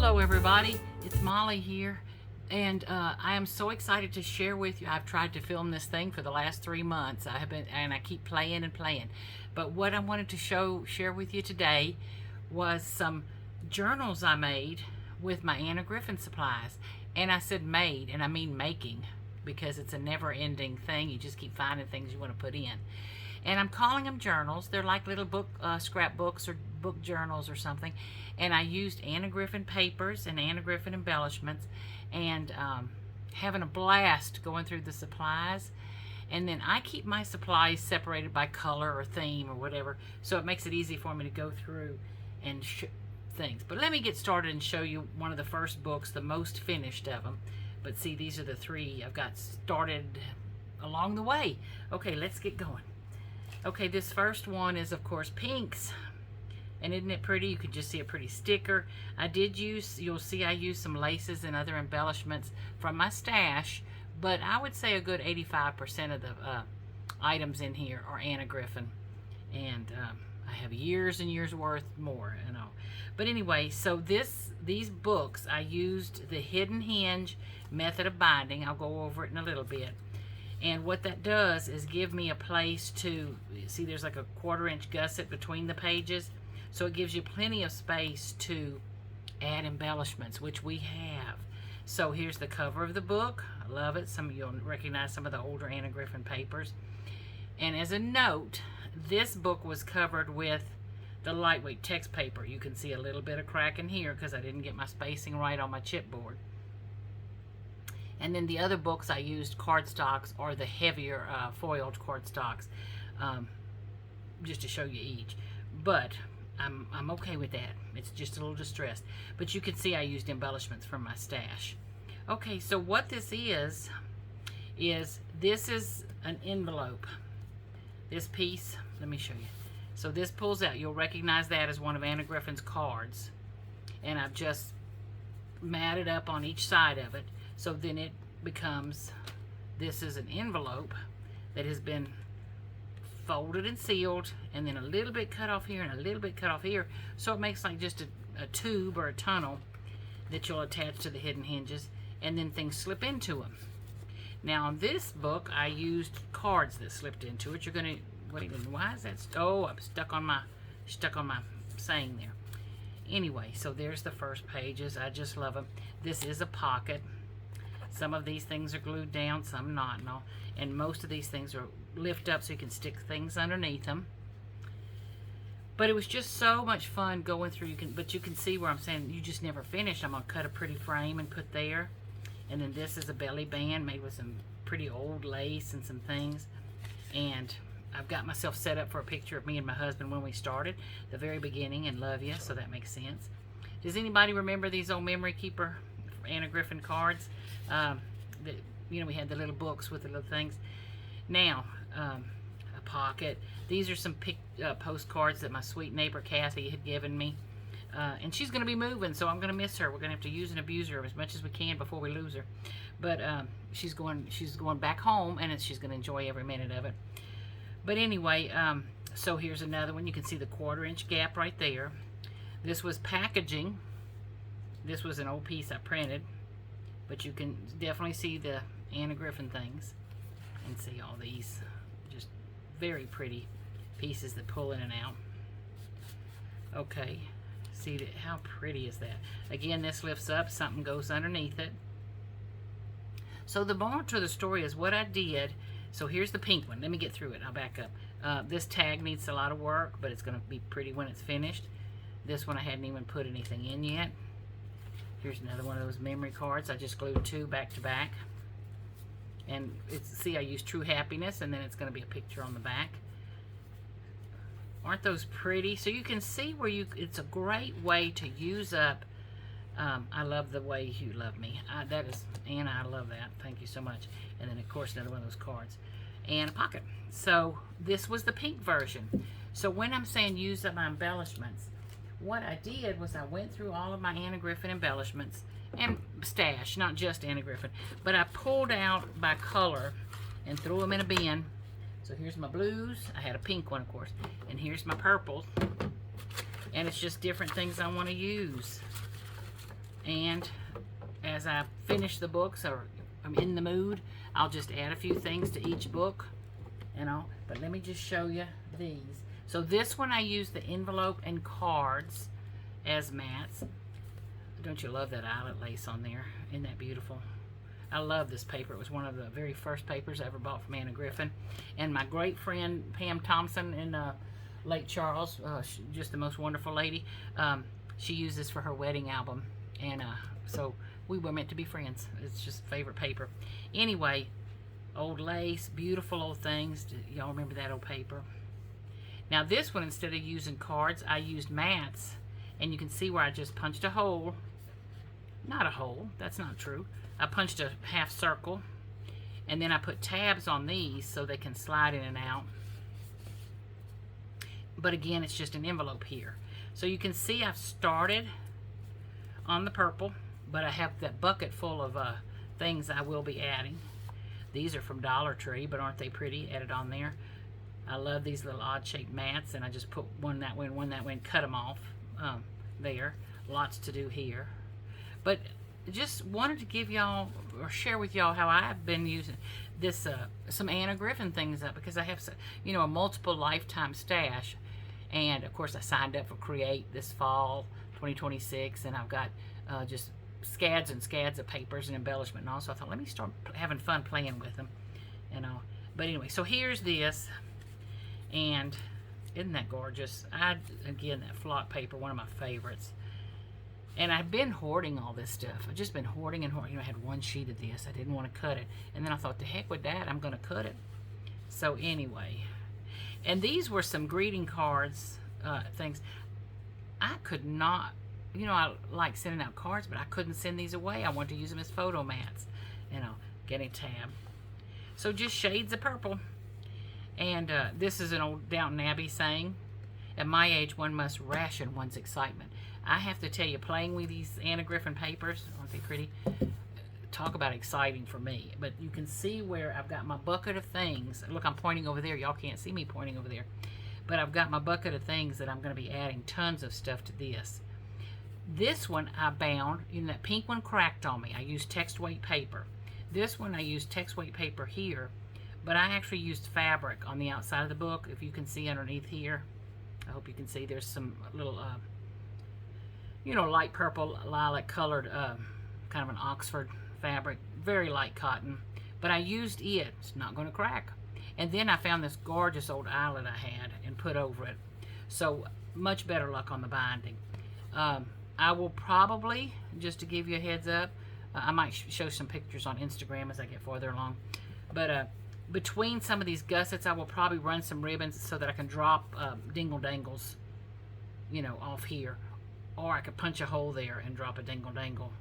Hello everybody, it's Molly here, and I am so excited to share with you. I've tried to film this thing for the last 3 months. I keep playing and playing. But what I wanted to share with you today was some journals I made with my Anna Griffin supplies. And I said made, and I mean making, because it's a never-ending thing. You just keep finding things you want to put in. And I'm calling them journals. They're like little scrapbooks or book journals or something. And I used Anna Griffin papers and Anna Griffin embellishments, and having a blast going through the supplies. And then I keep my supplies separated by color or theme or whatever, so it makes it easy for me to go through and things. But let me get started and show you one of the first books, the most finished of them. But see, these are the 3 I've got started along the way. Okay, let's get going. Okay, this first one is, of course, pinks. And isn't it pretty? You can just see a pretty sticker. You'll see I used some laces and other embellishments from my stash, but I would say a good 85% of the items in here are Anna Griffin. And I have years and years worth more, you know. But anyway, so these books, I used the hidden hinge method of binding. I'll go over it in a little bit. And what that does is give me a place to, see there's like a 1/4-inch gusset between the pages. So it gives you plenty of space to add embellishments, which we have. So here's the cover of the book. I love it. Some of you'll recognize some of the older Anna Griffin papers. And as a note, this book was covered with the lightweight text paper. You can see a little bit of crack in here because I didn't get my spacing right on my chipboard. And then the other books I used cardstocks or the heavier foiled cardstocks, just to show you each. But I'm okay with that. It's just a little distressed. But you can see I used embellishments from my stash. Okay, so what this is this is an envelope. This piece, let me show you. So this pulls out. You'll recognize that as one of Anna Griffin's cards. And I've just matted up on each side of it. So then it becomes, this is an envelope that has been folded and sealed, and then a little bit cut off here and a little bit cut off here. So it makes like just a tube or a tunnel that you'll attach to the hidden hinges, and then things slip into them. Now on this book, I used cards that slipped into it. You're gonna, wait, why is that? Oh, I'm stuck on my saying there. Anyway, so there's the first pages. I just love them. This is a pocket. Some of these things are glued down, some not, and most of these things are lift up so you can stick things underneath them. But it was just so much fun going through. But you can see where I'm saying you just never finish. I'm gonna cut a pretty frame and put there, and then this is a belly band made with some pretty old lace and some things. And I've got myself set up for a picture of me and my husband when we started, the very beginning, and love you, so that makes sense. Does anybody remember these old memory keeper Anna Griffin cards? You know, we had the little books with the little things. Now, a pocket. These are some postcards that my sweet neighbor Kathy had given me. And she's going to be moving, so I'm going to miss her. We're going to have to use and abuse her as much as we can before we lose her. But she's going back home, and she's going to enjoy every minute of it. But anyway, so here's another one. You can see the 1/4-inch gap right there. This was packaging. This was an old piece I printed. But you can definitely see the Anna Griffin things and see all these just very pretty pieces that pull in and out. Okay, see how pretty is that? Again, this lifts up, something goes underneath it. So the moral to the story is what I did. So here's the pink one. Let me get through it. I'll back up. This tag needs a lot of work, but it's going to be pretty when it's finished. This one I hadn't even put anything in yet. Here's another one of those memory cards. I just glued 2 back to back. And see, I used True Happiness, and then it's going to be a picture on the back. Aren't those pretty? So you can see where it's a great way to use up. I love the way you love me. That is, Anna, I love that. Thank you so much. And then, of course, another one of those cards. And a pocket. So this was the pink version. So when I'm saying use up my embellishments, what I did was I went through all of my Anna Griffin embellishments and stash, not just Anna Griffin, but I pulled out by color and threw them in a bin. So here's my blues. I had a pink one, of course, and here's my purples. And it's just different things I want to use. And as I finish the books, or I'm in the mood, I'll just add a few things to each book, you know. But let me just show you these. So this one I use the envelope and cards as mats. Don't you love that eyelet lace on there? Isn't that beautiful? I love this paper. It was one of the very first papers I ever bought from Anna Griffin. And my great friend Pam Thompson in Lake Charles, just the most wonderful lady, she used this for her wedding album. And so we were meant to be friends. It's just favorite paper. Anyway, old lace, beautiful old things. Y'all remember that old paper? Now this one, instead of using cards, I used mats. And you can see where I just punched a hole. Not a hole, that's not true. I punched a half circle, and then I put tabs on these so they can slide in and out. But again, it's just an envelope here. So you can see I've started on the purple, but I have that bucket full of things I will be adding. These are from Dollar Tree, but aren't they pretty? Added on there. I love these little odd-shaped mats, and I just put one that way and one that way and cut them off there. Lots to do here. But just wanted to give y'all, or share with y'all, how I've been using this, some Anna Griffin things up, because I have, you know, a multiple lifetime stash. And of course I signed up for Create this fall 2026, and I've got just scads and scads of papers and embellishment and all. So I thought, let me start having fun playing with them, you know. But anyway, so here's this, and isn't that gorgeous? Again, that flock paper, one of my favorites. And I've been hoarding all this stuff. I've just been hoarding and hoarding. You know, I had one sheet of this. I didn't want to cut it. And then I thought, the heck with that, I'm going to cut it. So anyway, and these were some greeting cards, things. I could not, you know, I like sending out cards, but I couldn't send these away. I wanted to use them as photo mats, you know, getting tab. So just shades of purple. And this is an old Downton Abbey saying, at my age, one must ration one's excitement. I have to tell you, playing with these Anna Griffin papers, aren't they pretty? Talk about exciting for me. But you can see where I've got my bucket of things. Look, I'm pointing over there. Y'all can't see me pointing over there. But I've got my bucket of things that I'm going to be adding tons of stuff to this. This one I bound, you know, that pink one cracked on me. I used text weight paper. This one I used text weight paper here, but I actually used fabric on the outside of the book. If you can see underneath here, I hope you can see there's some little you know, light purple, lilac colored, kind of an Oxford fabric, very light cotton. But I used it. It's not going to crack. And then I found this gorgeous old eyelet I had and put over it. So much better luck on the binding. I will probably, just to give you a heads up, I might show some pictures on Instagram as I get farther along. But between some of these gussets, I will probably run some ribbons so that I can drop dingle dangles, you know, off here. Or I could punch a hole there and drop a dingle dangle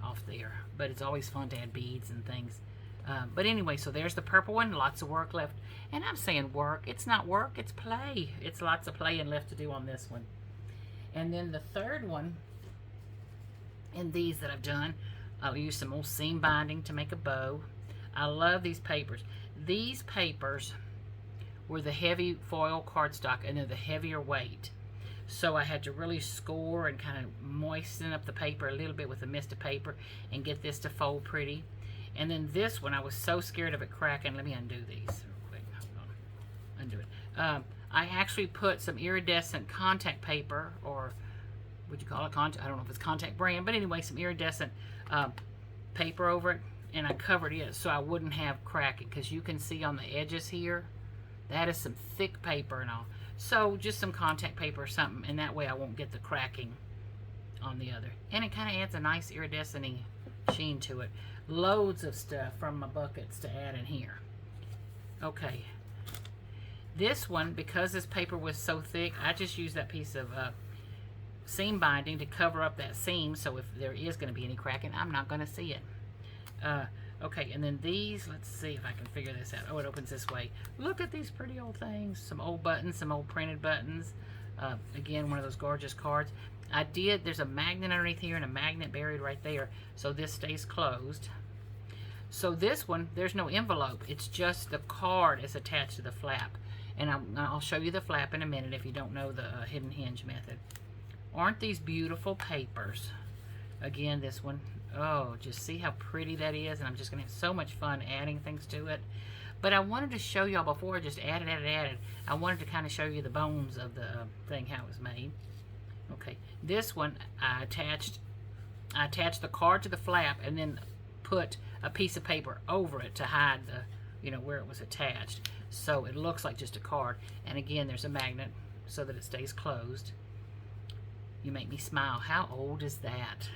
off there. But it's always fun to add beads and things. But anyway, so there's the purple one. Lots of work left. And I'm saying work. It's not work. It's play. It's lots of playing left to do on this one. And then the third one, in these that I've done, I'll use some old seam binding to make a bow. I love these papers. These papers were the heavy foil cardstock, and they're the heavier weight. So I had to really score and kind of moisten up the paper a little bit with a mist of paper and get this to fold pretty. And then this one, I was so scared of it cracking. Let me undo these real quick. Hold on. Undo it. I actually put some iridescent contact paper, or would you call it contact? I don't know if it's contact brand, but anyway, some iridescent paper over it, and I covered it so I wouldn't have cracking, because you can see on the edges here, that is some thick paper and all. So just some contact paper or something, and that way I won't get the cracking on the other. And it kind of adds a nice iridescent-y sheen to it. Loads of stuff from my buckets to add in here. Okay. This one, because this paper was so thick, I just used that piece of seam binding to cover up that seam, so if there is going to be any cracking, I'm not going to see it. Okay, and then these, let's see if I can figure this out. Oh, it opens this way. Look at these pretty old things. Some old buttons, some old printed buttons. Again, one of those gorgeous cards. There's a magnet underneath here and a magnet buried right there, so this stays closed. So this one, there's no envelope. It's just the card is attached to the flap. And I'll show you the flap in a minute if you don't know the hidden hinge method. Aren't these beautiful papers? Again, this one, oh, just see how pretty that is, and I'm just going to have so much fun adding things to it. But I wanted to show y'all before I just added. I wanted to kind of show you the bones of the thing, how it was made. Okay, this one I attached the card to the flap and then put a piece of paper over it to hide the, you know, where it was attached. So it looks like just a card. And again, there's a magnet so that it stays closed. You make me smile. How old is that?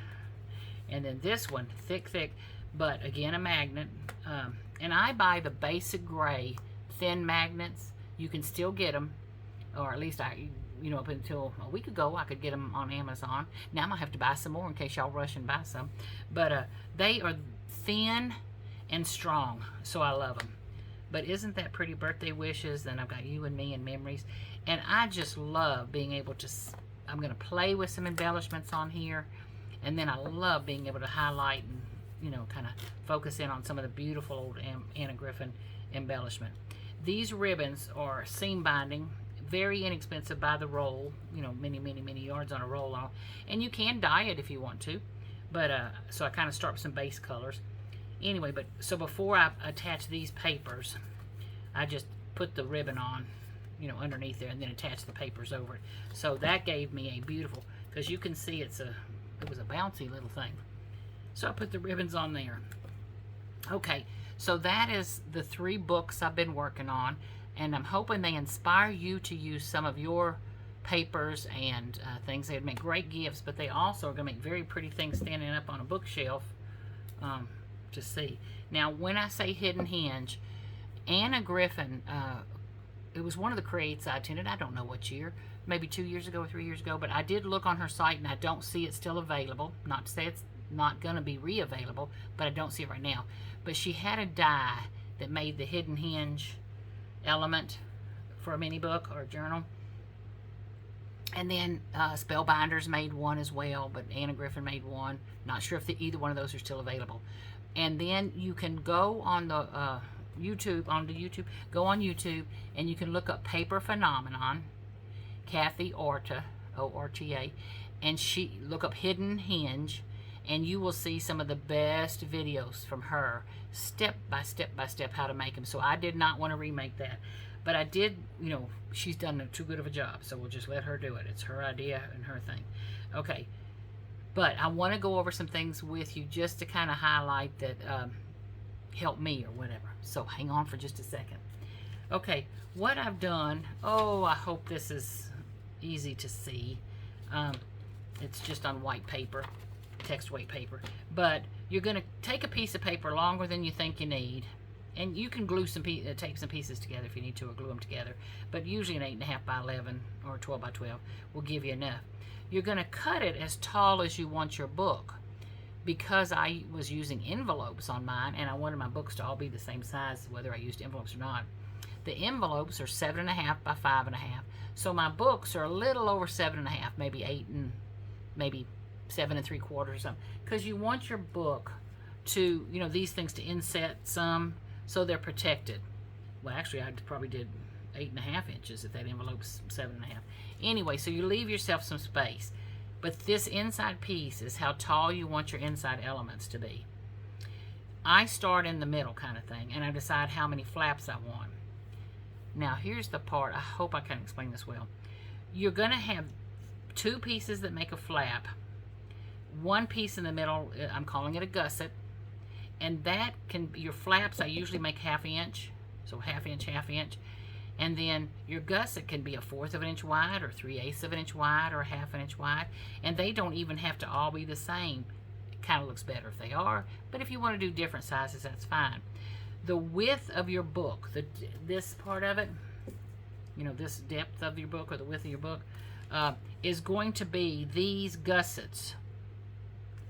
And then this one, thick, but again, a magnet. And I buy the basic gray thin magnets. You can still get them, or at least you know, up until a week ago, I could get them on Amazon. Now I'm gonna have to buy some more in case y'all rush and buy some. But they are thin and strong, so I love them. But isn't that pretty? Birthday wishes, and I've got you and me and memories. And I just love being able to, I'm gonna play with some embellishments on here. And then I love being able to highlight and, you know, kind of focus in on some of the beautiful old Anna Griffin embellishment. These ribbons are seam binding, very inexpensive by the roll, you know, many yards on a roll on. And you can dye it if you want to. But, so I kind of start with some base colors. Anyway, but, so before I attach these papers, I just put the ribbon on, you know, underneath there and then attach the papers over it. So that gave me a beautiful, because you can see it was a bouncy little thing. So I put the ribbons on there. Okay, so that is the 3 books I've been working on, and I'm hoping they inspire you to use some of your papers and things. They'd make great gifts, but they also are going to make very pretty things standing up on a bookshelf to see. Now, when I say hidden hinge, Anna Griffin, it was one of the creates I attended, I don't know what year, maybe 2 years ago or 3 years ago, but I did look on her site and I don't see it still available. Not to say it's not going to be re-available, but I don't see it right now. But she had a die that made the hidden hinge element for a mini book or a journal. And then Spellbinders made one as well, but Anna Griffin made one. Not sure if either one of those are still available. And then you can go on the go on YouTube, and you can look up Paper Phenomenon, Kathy Orta, O-R-T-A, and look up Hidden Hinge, and you will see some of the best videos from her, step by step how to make them. So I did not want to remake that, but I did, you know, she's done too good of a job, so we'll just let her do it. It's her idea and her thing. Okay, but I want to go over some things with you just to kind of highlight that help me or whatever. So hang on for just a second. Okay, what I've done, oh, I hope this is easy to see. It's just on white paper, text weight paper, but you're going to take a piece of paper longer than you think you need, and you can glue tape some pieces together if you need to, or glue them together, but usually an 8.5 by 11 or 12 by 12 will give you enough. You're going to cut it as tall as you want your book. Because I was using envelopes on mine, and I wanted my books to all be the same size, whether I used envelopes or not. The envelopes are 7.5 by 5.5, so my books are a little over 7.5, maybe 8 and maybe 7 3/4 or something. Because you want your book to, you know, these things to inset some, so they're protected. Well, actually, I probably did 8.5 inches if that envelope's 7.5. Anyway, so you leave yourself some space. But this inside piece is how tall you want your inside elements to be. I start in the middle kind of thing, and I decide how many flaps I want. Now, here's the part. I hope I can explain this well. You're going to have 2 pieces that make a flap. One piece in the middle, I'm calling it a gusset. And that can be your flaps. I usually make 1/2 inch. So 1/2 inch, 1/2 inch. And then your gusset can be 1/4 of an inch wide, or 3/8 of an inch wide, or 1/2 inch wide. And they don't even have to all be the same. It kind of looks better if they are. But if you want to do different sizes, that's fine. The width of your book, this part of it, you know, this depth of your book or the width of your book, is going to be these gussets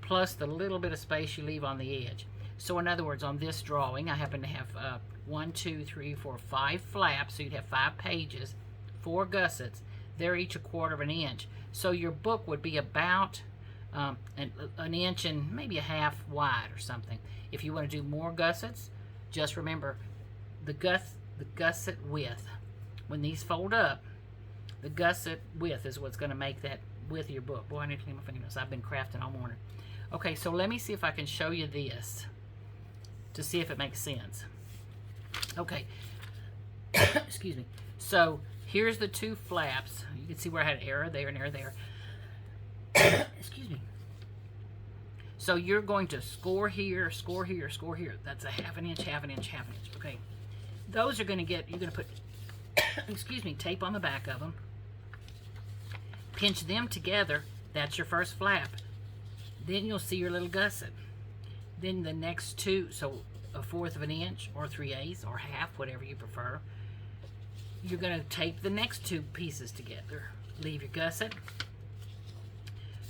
plus the little bit of space you leave on the edge. So in other words, on this drawing, I happen to have 1, 2, 3, 4, 5 flaps, so you'd have 5 pages, 4 gussets. They're each 1/4 of an inch. So your book would be about an inch and maybe 1/2 wide or something. If you want to do more gussets, just remember the gusset width. When these fold up, the gusset width is what's going to make that width of your book. Boy, I need to clean my fingernails. I've been crafting all morning. Okay, so let me see if I can show you this to see if it makes sense. Okay. Excuse me. So here's the two flaps. You can see where I had an error there and error there. Excuse me. So you're going to score here, score here, score here. That's a half an inch, half an inch, half an inch. Okay. Those are going to get, you're going to put, excuse me, tape on the back of them. Pinch them together. That's your first flap. Then you'll see your little gusset. Then the next two, so 1/4 of an inch or 3/8 or half, whatever you prefer. You're going to tape the next two pieces together. Leave your gusset.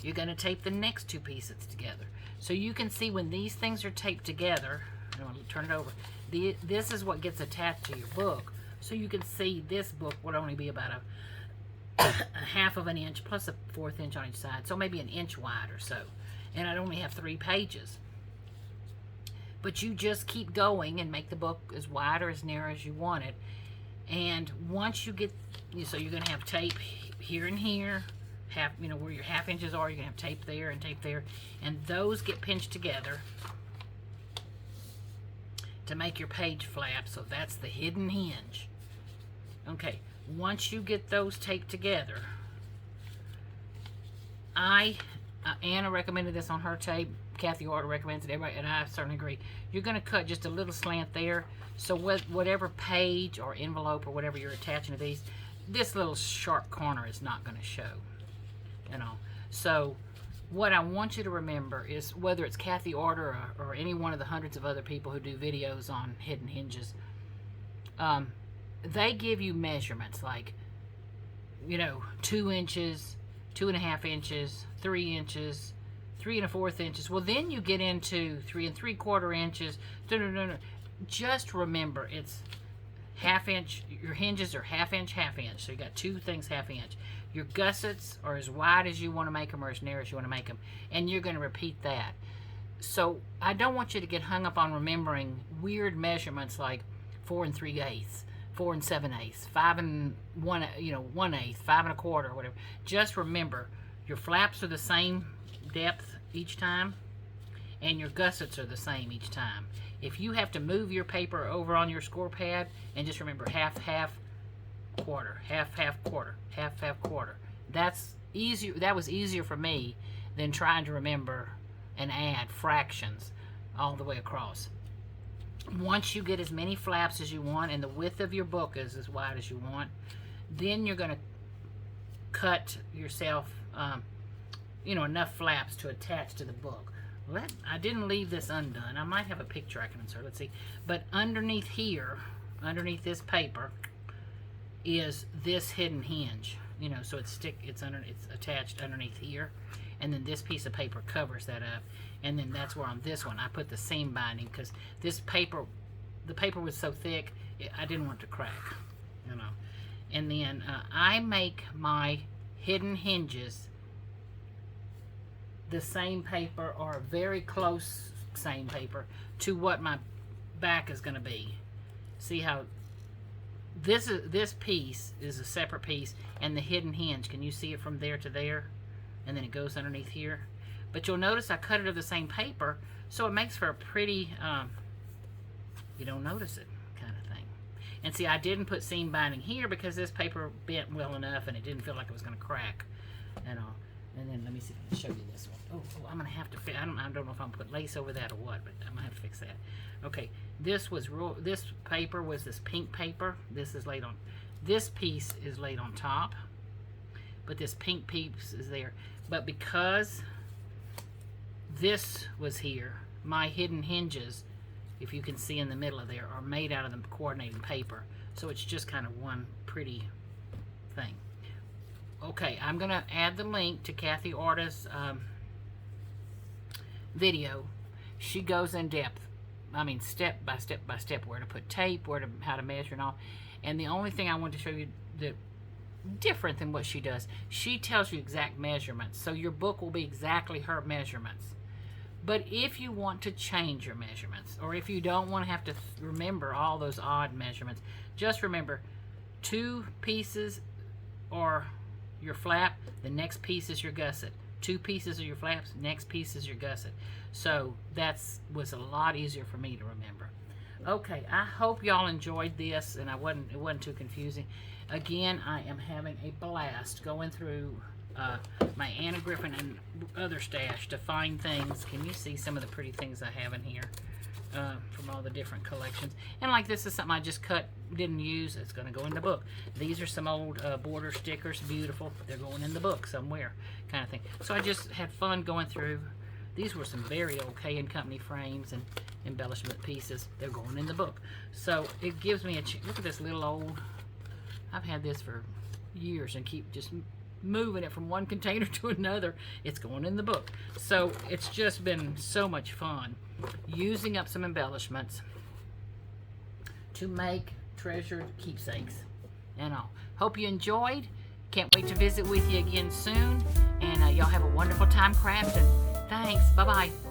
You're going to tape the next two pieces together. So you can see when these things are taped together, I'm going to turn it over. This is what gets attached to your book. So you can see this book would only be about a 1/2 of an inch plus a 1/4 inch on each side. So maybe an inch wide or so. And I'd only have 3 pages. But you just keep going and make the book as wide or as narrow as you want it. And once you get, so you're going to have tape here and here, half, you know, where your 1/2 inches are, you're going to have tape there and tape there. And those get pinched together to make your page flap. So that's the hidden hinge. Okay, once you get those taped together, Anna recommended this on her tape. Kathy Order recommends it, everybody, and I certainly agree. You're going to cut just a little slant there, so whatever page or envelope or whatever you're attaching to these, this little sharp corner is not going to show, you know. So what I want you to remember is, whether it's Kathy Order or any one of the hundreds of other people who do videos on hidden hinges, they give you measurements like, you know, 2 inches, 2.5 inches, 3 inches, 3 1/4 inches. Well, then you get into 3 3/4 inches. No. Just remember, it's 1/2 inch. Your hinges are 1/2 inch, 1/2 inch. So you got two things 1/2 inch. Your gussets are as wide as you want to make them or as narrow as you want to make them. And you're going to repeat that. So I don't want you to get hung up on remembering weird measurements like 4 3/8, 4 7/8, 5 1, you know, 1/8, 5 1/4, whatever. Just remember, your flaps are the same depth each time, and your gussets are the same each time. If you have to move your paper over on your score pad, and just remember half, half, quarter, half, half, quarter, half, half, quarter. That's easier. That was easier for me than trying to remember and add fractions all the way across. Once you get as many flaps as you want and the width of your book is as wide as you want, then you're going to cut yourself you know, enough flaps to attach to the book. I didn't leave this undone. I might have a picture I can insert. Let's see. But underneath here, underneath this paper, is this hidden hinge. You know, so it's attached underneath here, and then this piece of paper covers that up. And then that's where on this one I put the seam binding, because this paper, the paper was so thick, I didn't want it to crack. You know. And then I make my hidden hinges the same paper, or very close same paper, to what my back is going to be. See how this piece is a separate piece, and the hidden hinge, can you see it from there to there? And then it goes underneath here. But you'll notice I cut it of the same paper, so it makes for a pretty, you don't notice it kind of thing. And see, I didn't put seam binding here because this paper bent well enough and it didn't feel like it was going to crack and all. And then let me see if I can show you this one. Oh, I'm going to have to fix, I don't know if I'm going to put lace over that or what, but I'm going to have to fix that. Okay, this paper was this pink paper. This is laid on, this piece is laid on top, but this pink piece is there. But because this was here, my hidden hinges, if you can see in the middle of there, are made out of the coordinating paper. So it's just kind of one pretty thing. Okay, I'm going to add the link to Kathy Orta's video. She goes in depth, I mean step by step by step, where to put tape, how to measure and all. And the only thing I want to show you that different than what she does, she tells you exact measurements. So your book will be exactly her measurements. But if you want to change your measurements, or if you don't want to have to remember all those odd measurements, just remember 2 pieces or your flap, The next piece is your gusset. 2 pieces are your flaps. Next piece is your gusset. So was a lot easier for me to remember. Okay, I hope y'all enjoyed this, and it wasn't too confusing. Again, I am having a blast going through my Anna Griffin and other stash to find things. Can you see some of the pretty things I have in here from all the different collections? And like this is something I just cut, didn't use. It's going to go in the book. These are some old border stickers, beautiful. They're going in the book somewhere, kind of thing. So I just had fun going through. These were some very old K & Company frames and embellishment pieces. They're going in the book. So it gives me a look at this little old. I've had this for years and keep just moving it from one container to another. It's going in the book. So it's just been so much fun using up some embellishments to make treasured keepsakes and all. Hope you enjoyed. Can't wait to visit with you again soon. And y'all have a wonderful time crafting. Thanks. Bye-bye.